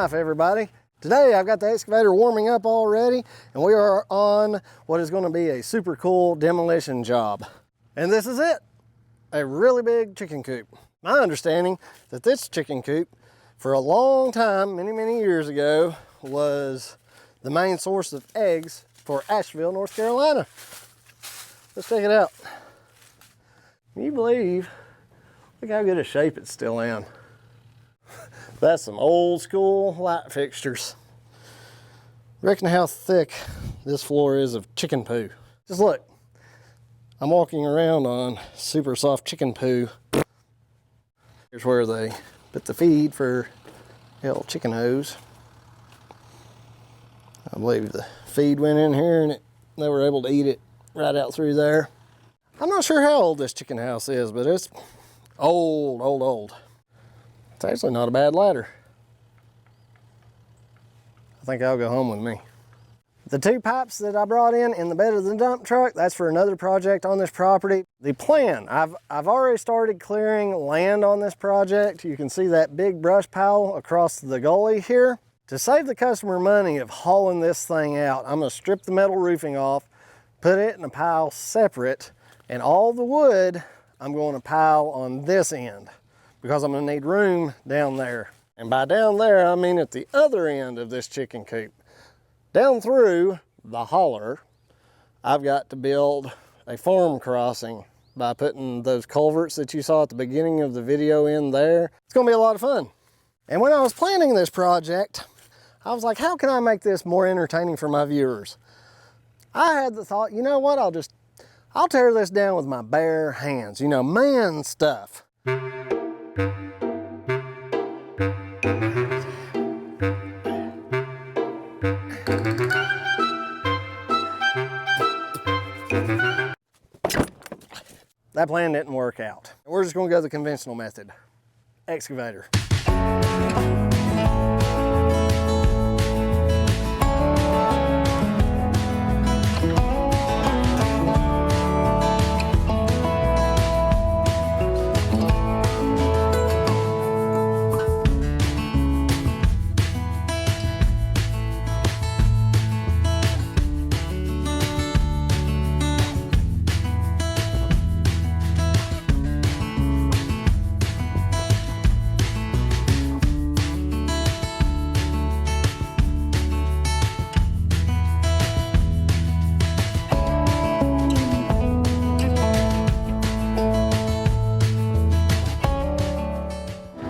life, everybody. Today I've got the excavator warming up already, and we are on what is going to be a super cool demolition job. And this is it, a really big chicken coop. My understanding that this chicken coop for a long time, many years ago, was the main source of eggs for Asheville, North Carolina. Let's check it out. Can you believe, look how good a shape it's still in. That's some old school light fixtures. Reckon how thick this floor is of chicken poo. Just look, I'm walking around on super soft chicken poo. Here's where they put the feed for little chicken hose. I believe the feed went in here and they were able to eat it right out through there. I'm not sure how old this chicken house is, but it's old. It's actually not a bad ladder. I think I'll go home with me. The two pipes that I brought in the bed of the dump truck, that's for another project on this property. The plan, I've already started clearing land on this project. You can see that big brush pile across the gully here. To save the customer money of hauling this thing out, I'm gonna strip the metal roofing off, put it in a pile separate, and all the wood I'm going to pile on this end because I'm going to need room down there. And by down there, I mean at the other end of this chicken coop. Down through the holler, I've got to build a farm crossing by putting those culverts that you saw at the beginning of the video in there. It's going to be a lot of fun. And when I was planning this project, I was like, how can I make this more entertaining for my viewers? I had the thought, you know what, I'll tear this down with my bare hands, you know, man stuff. That plan didn't work out. We're just gonna go the conventional method, excavator.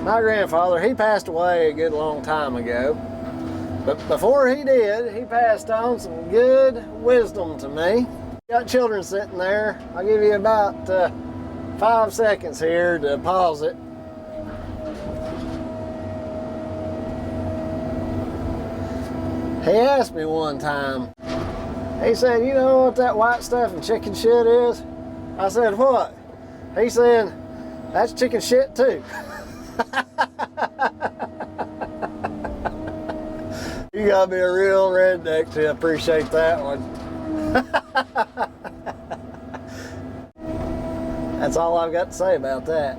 My grandfather, he passed away a good long time ago, but before he did, he passed on some good wisdom to me. Got children sitting there. I'll give you about 5 seconds here to pause it. He asked me one time, he said, you know what that white stuff in chicken shit is? I said, what? He said, that's chicken shit too. You gotta be a real redneck to appreciate that one. That's all I've got to say about that.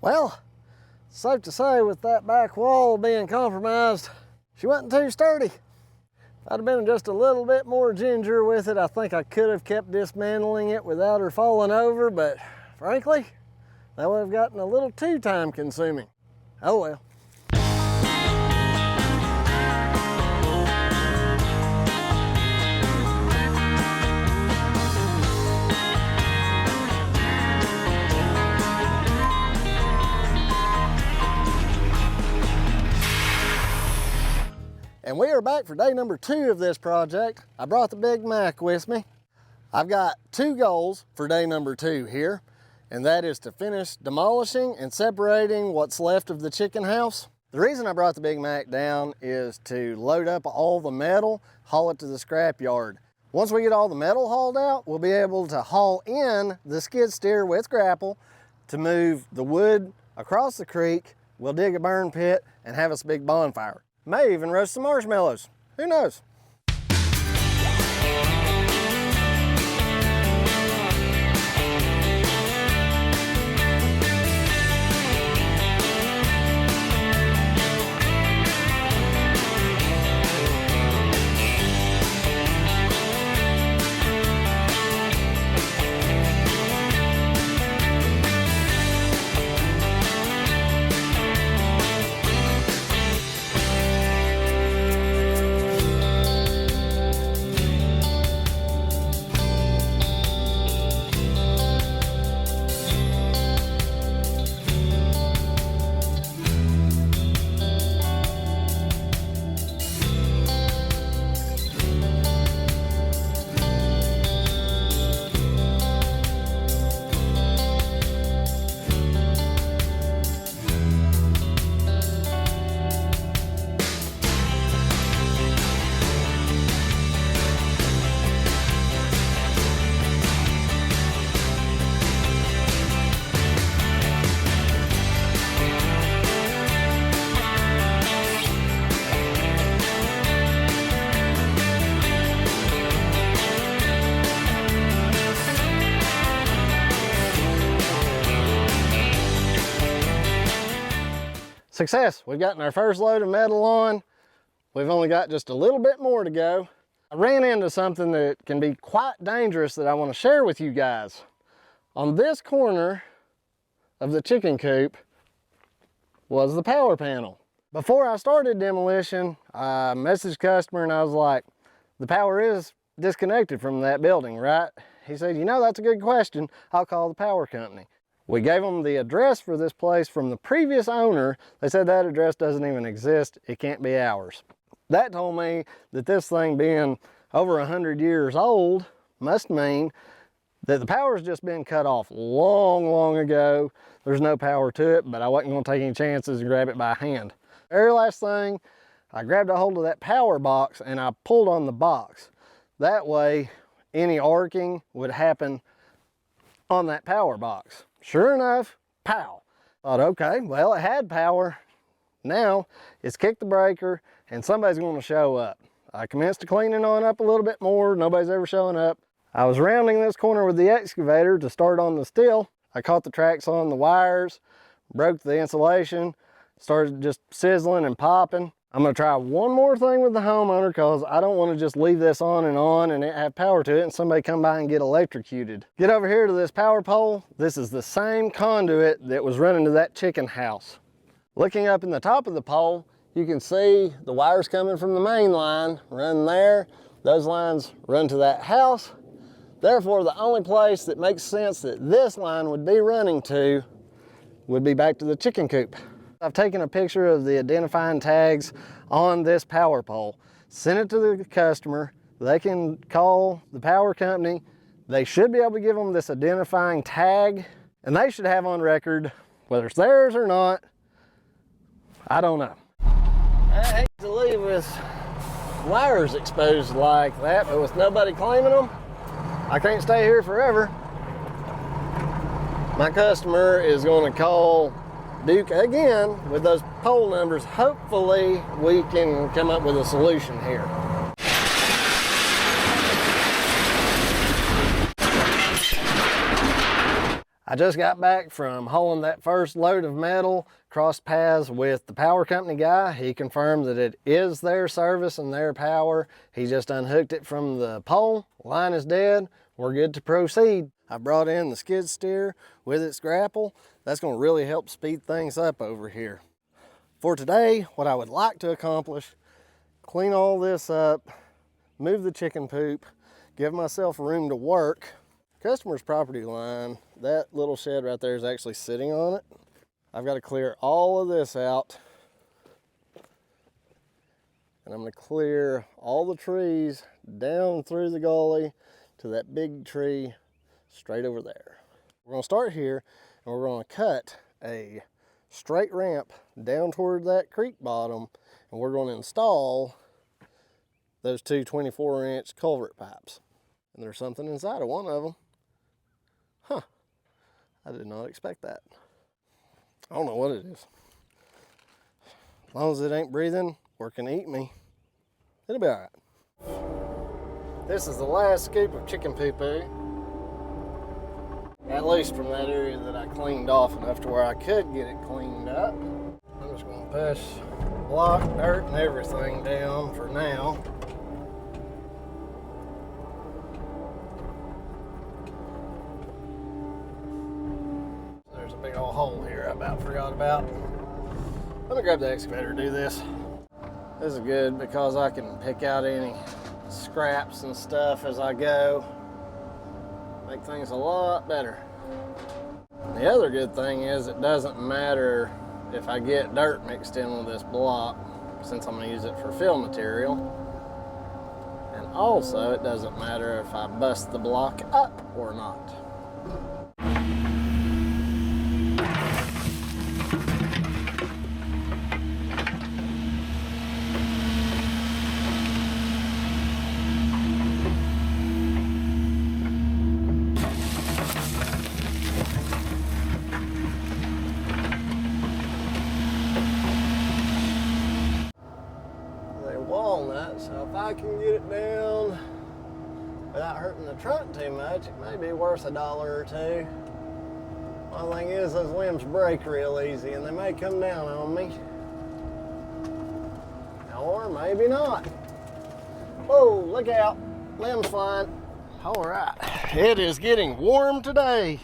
Well, safe to say with that back wall being compromised, she wasn't too sturdy. If I'd have been just a little bit more ginger with it, I think I could have kept dismantling it without her falling over, but frankly, that would have gotten a little too time consuming. Oh well. And we are back for day number 2 of this project. I brought the Big Mac with me. I've got 2 goals for day number 2 here, and that is to finish demolishing and separating what's left of the chicken house. The reason I brought the Big Mac down is to load up all the metal, haul it to the scrap yard. Once we get all the metal hauled out, we'll be able to haul in the skid steer with grapple to move the wood across the creek. We'll dig a burn pit and have us a big bonfire. May even roast some marshmallows. Who knows? Success, we've gotten our first load of metal on. We've only got just a little bit more to go. I ran into something that can be quite dangerous that I want to share with you guys. On this corner of the chicken coop was the power panel. Before I started demolition, I messaged the customer and I was like, the power is disconnected from that building, right? He said, you know, that's a good question. I'll call the power company. We gave them the address for this place from the previous owner. They said that address doesn't even exist. It can't be ours. That told me that this thing being over 100 years old must mean that the power's just been cut off long ago. There's no power to it, but I wasn't gonna take any chances and grab it by hand. Very last thing, I grabbed a hold of that power box and I pulled on the box. That way, any arcing would happen on that power box. Sure enough, pow. Thought, okay, well, it had power. Now it's kicked the breaker and somebody's gonna show up. I commenced to cleaning on up a little bit more. Nobody's ever showing up. I was rounding this corner with the excavator to start on the steel. I caught the tracks on the wires, broke the insulation, started just sizzling and popping. I'm gonna try one more thing with the homeowner because I don't want to just leave this on and it have power to it and somebody come by and get electrocuted. Get over here to this power pole. This is the same conduit that was running to that chicken house. Looking up in the top of the pole, you can see the wires coming from the main line, run there. Those lines run to that house. Therefore, the only place that makes sense that this line would be running to would be back to the chicken coop. I've taken a picture of the identifying tags on this power pole, sent it to the customer. They can call the power company. They should be able to give them this identifying tag, and they should have on record, whether it's theirs or not, I don't know. I hate to leave this wires exposed like that, but with nobody claiming them, I can't stay here forever. My customer is going to call Duke again with those pole numbers. Hopefully we can come up with a solution here. I just got back from hauling that first load of metal, crossed paths with the power company guy. He confirmed that it is their service and their power. He just unhooked it from the pole. Line is dead. We're good to proceed. I brought in the skid steer with its grapple. That's going to really help speed things up over here. For today, what I would like to accomplish, clean all this up, move the chicken poop, give myself room to work. Customer's property line, that little shed right there is actually sitting on it. I've got to clear all of this out And I'm gonna clear all the trees down through the gully to that big tree straight over there. We're gonna start here and we're gonna cut a straight ramp down toward that creek bottom, and we're gonna install those two 24-inch culvert pipes. And there's something inside of one of them. Huh, I did not expect that. I don't know what it is. As long as it ain't breathing or can eat me, it'll be all right. This is the last scoop of chicken poo-poo, at least from that area that I cleaned off enough to where I could get it cleaned up. I'm just gonna push block, dirt, and everything down for now. There's a big old hole here I about forgot about. Let me grab the excavator to do this. This is good because I can pick out any scraps and stuff as I go. Make things a lot better. The other good thing is it doesn't matter if I get dirt mixed in with this block, since I'm going to use it for fill material. And also it doesn't matter if I bust the block up or not. Walnut, so if I can get it down without hurting the trunk too much, it may be worth $1 or $2. One thing is, those limbs break real easy and they may come down on me. Or maybe not. Whoa, look out, limbs flying. All right, it is getting warm today.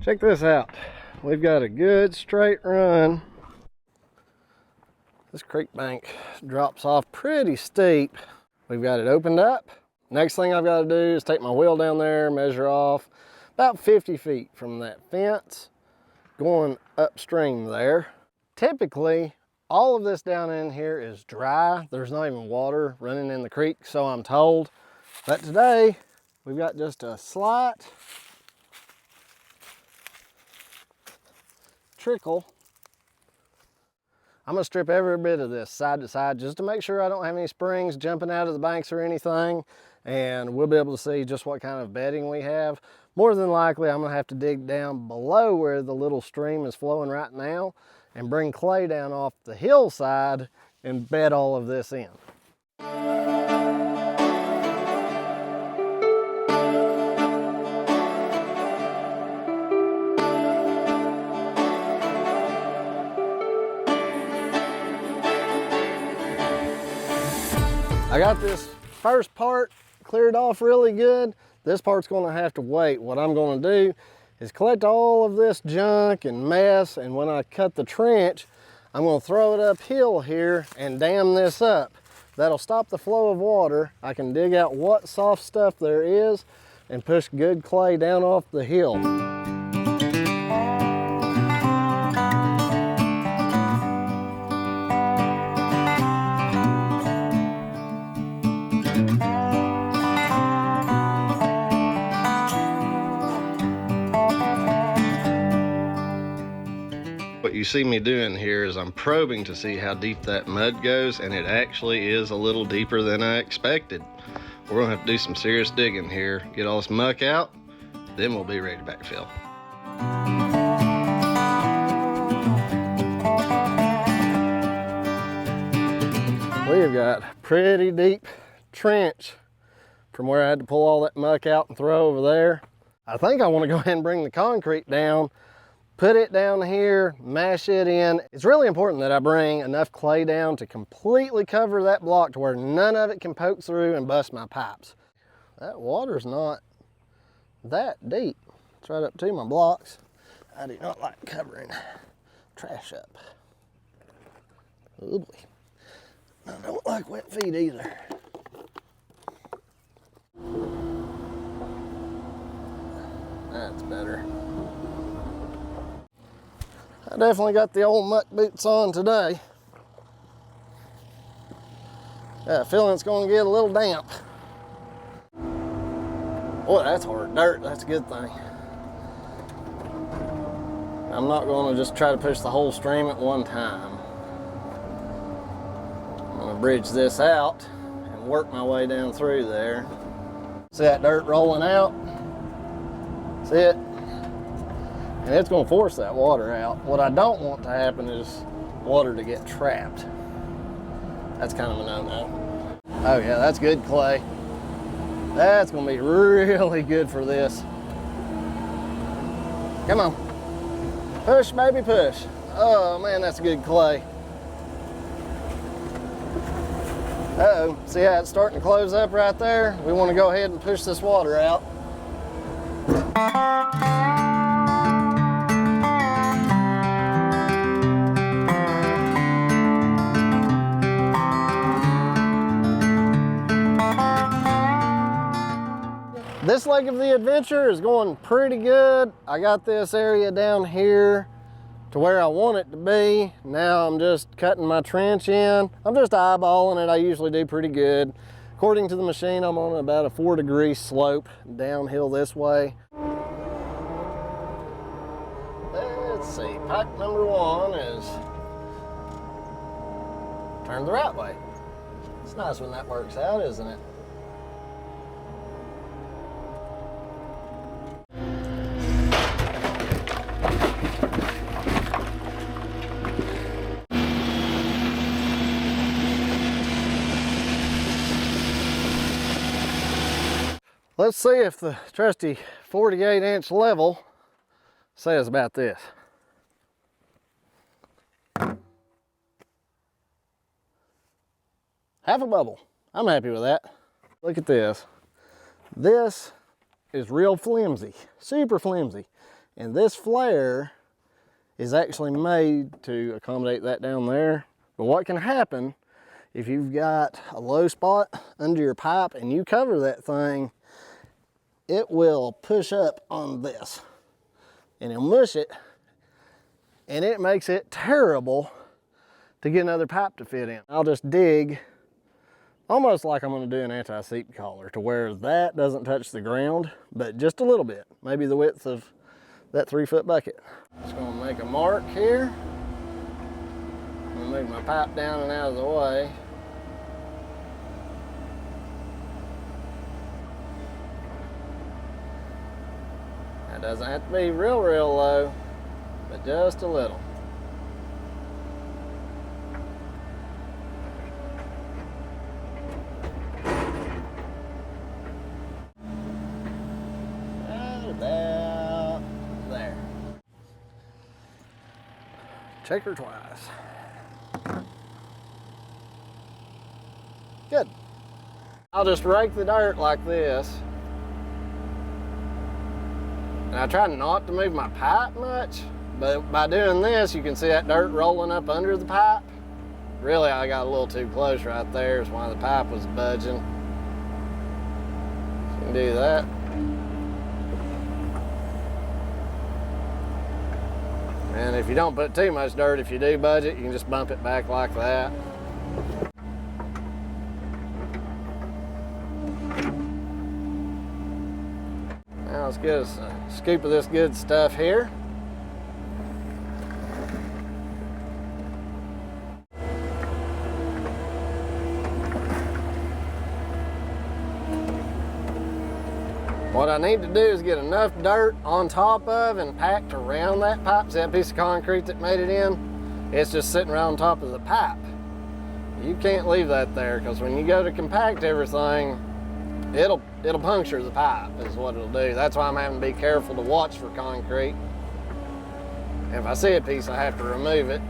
Check this out. We've got a good straight run. This creek bank drops off pretty steep. We've got it opened up. Next thing I've got to do is take my wheel down there, measure off about 50 feet from that fence going upstream there. Typically, all of this down in here is dry. There's not even water running in the creek, so I'm told. But today, we've got just a slight trickle. I'm gonna strip every bit of this side to side just to make sure I don't have any springs jumping out of the banks or anything, and we'll be able to see just what kind of bedding we have. More than likely, I'm gonna have to dig down below where the little stream is flowing right now and bring clay down off the hillside and bed all of this in. I got this first part cleared off really good. This part's gonna have to wait. What I'm gonna do is collect all of this junk and mess, and when I cut the trench, I'm gonna throw it uphill here and dam this up. That'll stop the flow of water. I can dig out what soft stuff there is and push good clay down off the hill. What you see me doing here is I'm probing to see how deep that mud goes, and it actually is a little deeper than I expected. We're gonna have to do some serious digging here, get all this muck out, then we'll be ready to backfill. We've got a pretty deep trench from where I had to pull all that muck out and throw over there. I think I want to go ahead and bring the concrete down, put it down here, mash it in. It's really important that I bring enough clay down to completely cover that block to where none of it can poke through and bust my pipes. That water's not that deep. It's right up to my blocks. I do not like covering trash up. Oh boy. I don't like wet feet either. That's better. I definitely got the old muck boots on today. Filling's gonna get a little damp. Boy, that's hard dirt, that's a good thing. I'm not gonna just try to push the whole stream at one time. I'm gonna bridge this out and work my way down through there. See that dirt rolling out? See it? And it's gonna force that water out. What I don't want to happen is water to get trapped. That's kind of a no-no. Oh yeah, that's good clay. That's gonna be really good for this. Come on. Push, baby, push. Oh man, that's good clay. Uh-oh, see how it's starting to close up right there? We want to go ahead and push this water out. This leg of the adventure is going pretty good. I got this area down here to where I want it to be. Now I'm just cutting my trench in. I'm just eyeballing it. I usually do pretty good. According to the machine, I'm on about a 4-degree slope downhill this way. Let's see, pipe number 1 is turn the right way. It's nice when that works out, isn't it? Let's see if the trusty 48-inch level says about this. Half a bubble. I'm happy with that. Look at this. This is real flimsy, super flimsy. And this flare is actually made to accommodate that down there. But what can happen if you've got a low spot under your pipe and you cover that thing, it will push up on this and it'll mush it, and it makes it terrible to get another pipe to fit in. I'll just dig almost like I'm going to do an anti-seep collar to where that doesn't touch the ground, but just a little bit, maybe the width of that 3-foot bucket. Just going to make a mark here. I'm going to move my pipe down and out of the way. It doesn't have to be real low, but just a little. Right about there. Check her twice. Good. I'll just rake the dirt like this. And I try not to move my pipe much, but by doing this, you can see that dirt rolling up under the pipe. Really, I got a little too close right there, is why the pipe was budging. So you can do that. And if you don't put too much dirt, if you do budge it, you can just bump it back like that. Now let's get us a scoop of this good stuff here. What I need to do is get enough dirt on top of and packed around that pipe. See that piece of concrete that made it in? It's just sitting right on top of the pipe. You can't leave that there, because when you go to compact everything, it'll puncture the pipe is what it'll do. That's why I'm having to be careful to watch for concrete. If I see a piece, I have to remove it.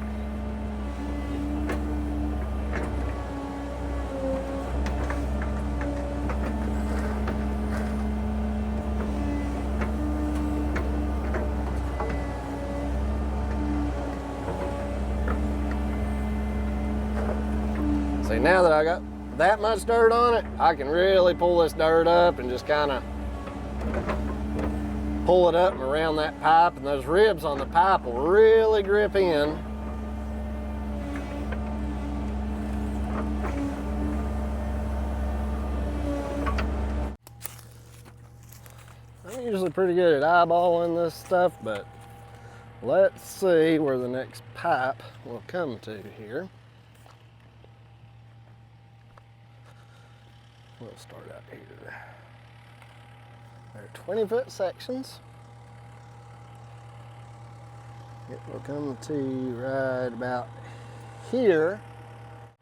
See, now that I got that much dirt on it, I can really pull this dirt up and just kind of pull it up and around that pipe, and those ribs on the pipe will really grip in. pretty good at eyeballing this stuff, but let's see where the next pipe will come to here. We'll start out here. They're 20-foot sections. It will come to right about here.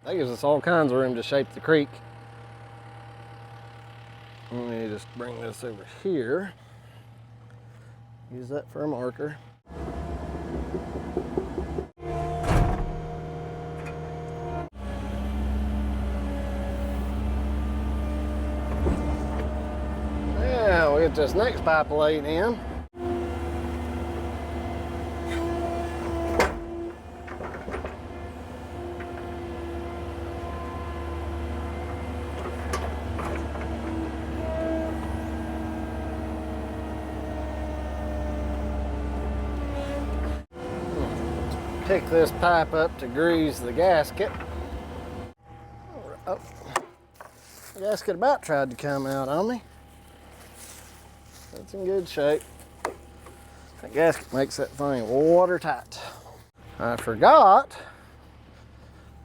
That gives us all kinds of room to shape the creek. Let me just bring this over here. Use that for a marker. Now we'll get this next pipe laid in. Pick this pipe up to grease the gasket. Oh, the gasket about tried to come out on me. That's in good shape. That gasket makes that thing watertight. I forgot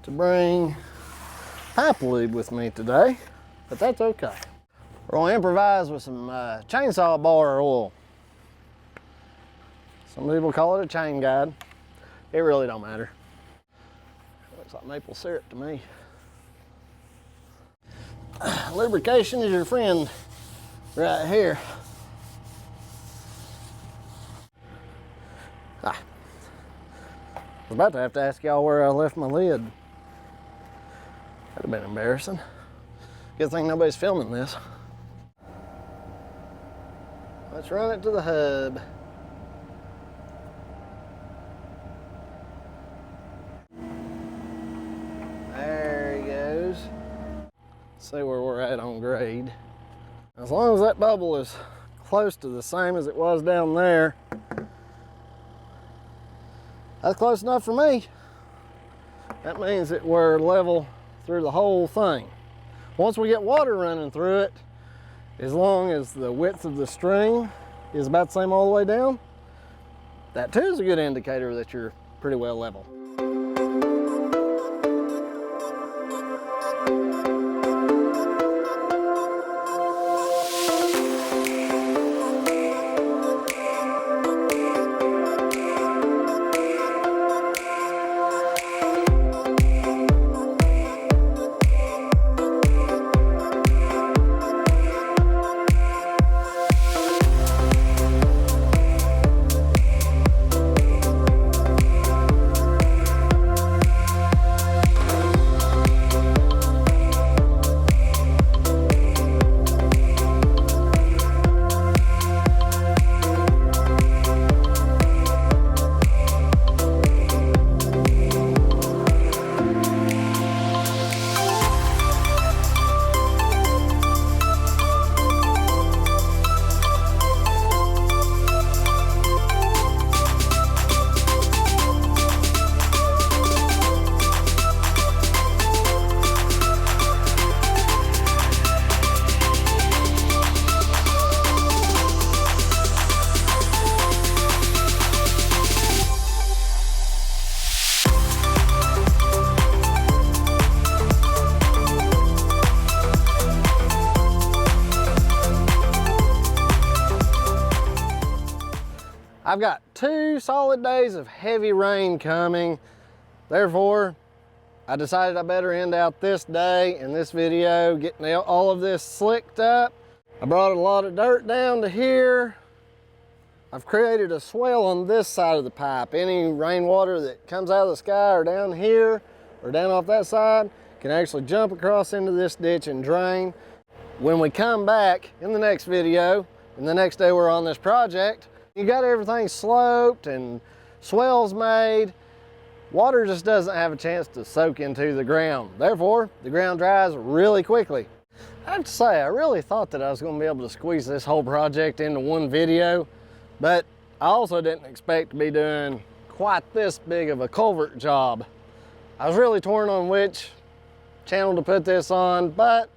to bring pipe lube with me today, but that's okay. We're gonna improvise with some chainsaw bar oil. Some people call it a chain guide. It really don't matter. Looks like maple syrup to me. Lubrication is your friend right here. I was about to have to ask y'all where I left my lid. That'd have been embarrassing. Good thing nobody's filming this. Let's run it to the hub. There he goes. See where we're at on grade. As long as that bubble is close to the same as it was down there, that's close enough for me. That means that we're level through the whole thing. Once we get water running through it, as long as the width of the string is about the same all the way down, that too is a good indicator that you're pretty well level. I've got 2 solid days of heavy rain coming. Therefore, I decided I better end out this day and this video getting all of this slicked up. I brought a lot of dirt down to here. I've created a swell on this side of the pipe. Any rainwater that comes out of the sky or down here or down off that side can actually jump across into this ditch and drain. When we come back in the next video, and the next day we're on this project, you got everything sloped and swells made. Water just doesn't have a chance to soak into the ground. Therefore, the ground dries really quickly. I have to say, I really thought that I was gonna be able to squeeze this whole project into one video, but I also didn't expect to be doing quite this big of a culvert job. I was really torn on which channel to put this on, but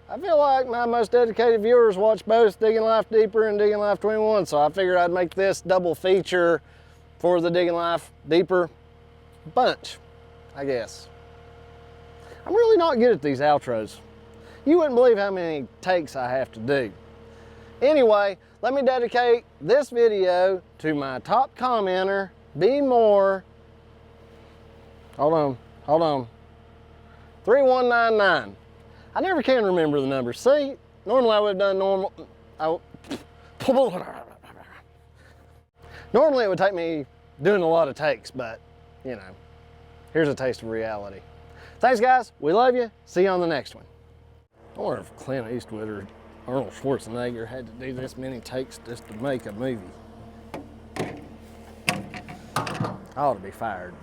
I feel like my most dedicated viewers watch both Digging Life Deeper and Digging Life 21, so I figured I'd make this double feature for the Digging Life Deeper bunch, I guess. I'm really not good at these outros. You wouldn't believe how many takes I have to do. Anyway, let me dedicate this video to my top commenter, Be More. Hold on. 3199. I never can remember the number. See, normally I would have done normal. Normally it would take me doing a lot of takes, but you know, here's a taste of reality. Thanks guys, we love you. See you on the next one. I wonder if Clint Eastwood or Arnold Schwarzenegger had to do this many takes just to make a movie. I ought to be fired.